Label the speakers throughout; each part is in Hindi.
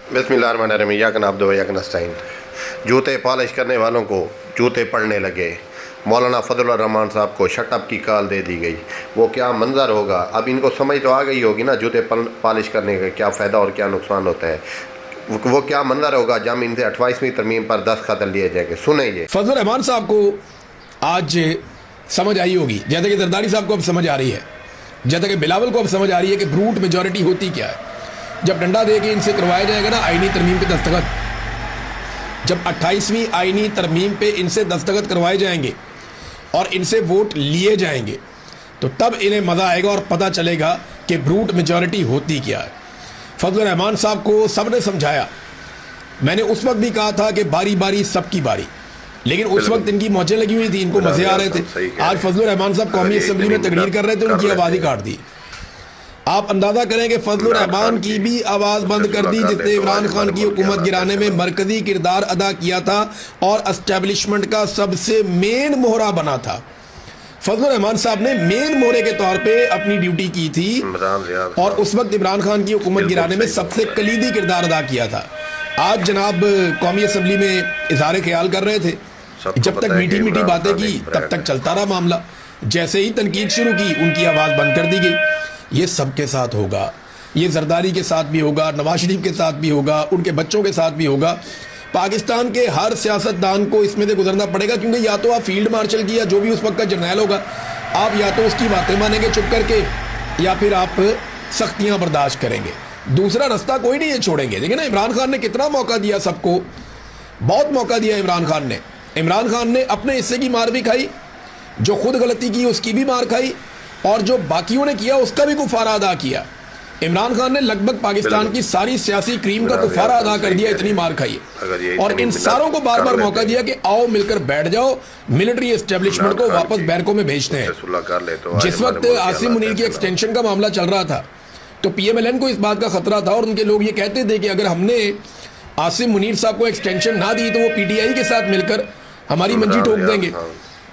Speaker 1: बिस्मिल्लाहिर्रहमानिर्रहीम यकन अब्दु यकन नस्तईन। जूते पॉलिश करने वालों को जूते पड़ने लगे। मौलाना फजलुर रहमान साहब को शटअप की कॉल दे दी गई। वो क्या मंजर होगा। अब इनको समझ तो आ गई होगी ना जूते पॉलिश करने का क्या फ़ायदा और क्या नुकसान होता है। वो क्या मंजर होगा जब इनसे 28वीं तरमीम पर दस्तखत लिए जाएंगे। सुने ये
Speaker 2: फजलुर रहमान साहब को आज समझ आई होगी, जैसे कि जरदारी साहब को अब समझ आ रही है, जैसे कि बिलावल को अब समझ आ रही है कि ब्रूट मेजॉरिटी होती क्या है। जब डंडा दे के इनसे करवाया जाएगा ना आईनी तरमीम पे दस्तखत, जब 28वीं आईनी तरमीम पे इनसे दस्तखत करवाए जाएंगे और इनसे वोट लिए जाएंगे तो तब इन्हें मज़ा आएगा और पता चलेगा कि ब्रूट मेजॉरिटी होती क्या है। फजलुर रहमान साहब को सबने समझाया। मैंने उस वक्त भी कहा था कि बारी बारी सबकी बारी, लेकिन उस वक्त इनकी मौजें लगी हुई थी, इनको मज़े आ रहे थे। आज फजलुर रहमान साहब कौमी असम्बली में तकरीर कर रहे थे, उनकी आवाज़ ही काट दी। आप अंदाजा करें कि फजलुर रहमान की भी आवाज़ बंद कर दी, जिसने इमरान खान की हुकूमत गिराने में मरकजी किरदार अदा किया था और एस्टेब्लिशमेंट का सबसे मेन मोहरा बना था। फजलुर रहमान साहब ने मेन मोहरे के तौर पे अपनी ड्यूटी की थी और उस वक्त इमरान खान की हुकूमत गिराने में सबसे कलीदी किरदार अदा किया था। आज जनाब कौमी असम्बली में इज़हार ख्याल कर रहे थे, जब तक मीठी मीठी बातें की तब तक चलता रहा मामला। जैसे ही तनकीद शुरू की उनकी आवाज़ बंद कर दी गई। ये सबके साथ होगा, ये जरदारी के साथ भी होगा, नवाज शरीफ के साथ भी होगा, उनके बच्चों के साथ भी होगा। पाकिस्तान के हर सियासतदान को इसमें से गुजरना पड़ेगा, क्योंकि या तो आप फील्ड मार्शल की या जो भी उस वक्त का जर्नैल होगा, आप या तो उसकी बातें मानेंगे चुप करके या फिर आप सख्तियाँ बर्दाश्त करेंगे। दूसरा रास्ता कोई नहीं है छोड़ेंगे। देखिए ना, इमरान खान ने कितना मौका दिया सबको, बहुत मौका दिया इमरान खान ने। इमरान खान ने अपने हिस्से की मार भी खाई, जो खुद गलती की उसकी भी मार खाई, और जो बाकियों ने किया उसका भी कुफारा अदा किया। इमरान खान ने लगभग पाकिस्तान की सारी सियासी क्रीम का कुफारा अदा कर दिया, इतनी मार खाई। और इन सारों को बार बार मौका दिया कि आओ मिलकर बैठ जाओ, मिलिट्री एस्टेब्लिशमेंट को वापस बैरकों में भेजते हैं। जिस वक्त आसिम मुनीर की एक्सटेंशन का मामला चल रहा था तो PMLN को इस बात का खतरा था और उनके लोग ये कहते थे कि अगर हमने आसिम मुनीर साहब को एक्सटेंशन ना दी तो वो PTI के साथ मिलकर हमारी मंजी ठोक देंगे।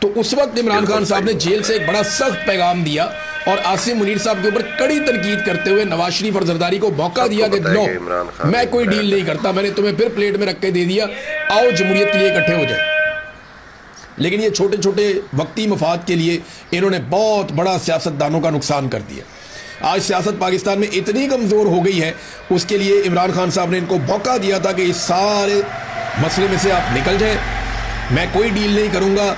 Speaker 2: तो उस वक्त इमरान खान साहब ने जेल से एक बड़ा सख्त पैगाम दिया और आसिम मुनीर साहब के ऊपर कड़ी तनकीद करते हुए नवाज शरीफ और जरदारी को मौका दिया कि लो, मैं कोई डील नहीं करता, मैंने तुम्हें फिर प्लेट में रख के दे दिया, आओ जमहूरियत के लिए इकट्ठे हो जाए। लेकिन ये छोटे छोटे वक्ती मफाद के लिए इन्होंने बहुत बड़ा सियासतदानों का नुकसान कर दिया। आज सियासत पाकिस्तान में इतनी कमज़ोर हो गई है, उसके लिए इमरान खान साहब ने इनको मौका दिया था कि इस सारे मसले में से आप निकल जाएं, मैं कोई डील नहीं करूँगा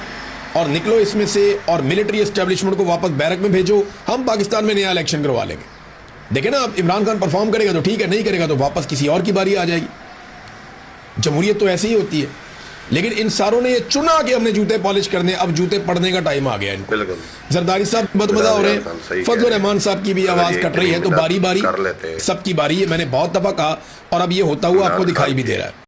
Speaker 2: और निकलो इसमें से और मिलिट्री एस्टेब्लिशमेंट को वापस बैरक में भेजो, हम पाकिस्तान में नया इलेक्शन करवा लेंगे। देखें ना, अब इमरान खान परफॉर्म करेगा तो ठीक है, नहीं करेगा तो वापस किसी और की बारी आ जाएगी। जमहूरियत तो ऐसी ही होती है। लेकिन इन सारों ने ये चुना कि हमने जूते पॉलिश करने, अब जूते पड़ने का टाइम आ गया इनको। जरदारी साहब बदमजा हो रहे हैं, फजलुर रहमान साहब की भी आवाज़ कट रही है, तो बारी बारी सबकी बारी है। मैंने बहुत दफ़ा कहा और अब ये होता हुआ आपको दिखाई भी दे रहा है।